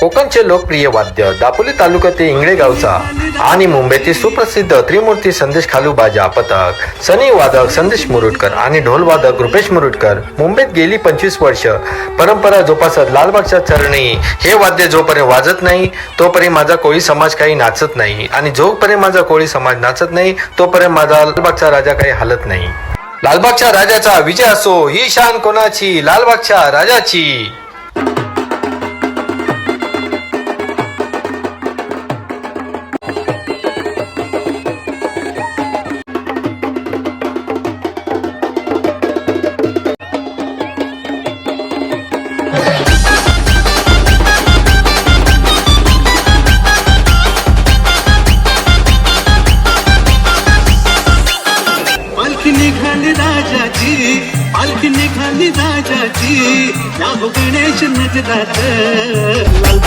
कोकणचे लोकप्रिय वाद्य दापोली तालुक्यातील इंगळे गावचा आणि मुंबईतील सुप्रसिद्ध त्रिमूर्ती संदेश खालूबाजा पथक, सनी वादक संदेश मुरुडकर आणि ढोल वादक रुपेश मुरुडकर मुंबईत गेली 25 वर्ष परंपरा जोपासत लालबागच्या चरणी हे वाद्य जोपर्यंत वाजत नाही तोपर्यंत माझा कोळी समाज काही नाचत नाही आणि जोपर्यंत माझा कोळी समाज नाचत नाही तोपर्यंत माझा लालबागचा राजा काही हालत नाही. लालबागच्या राजाचा विजय असो, ही शान कोणाची? लालबागच्या राजाची.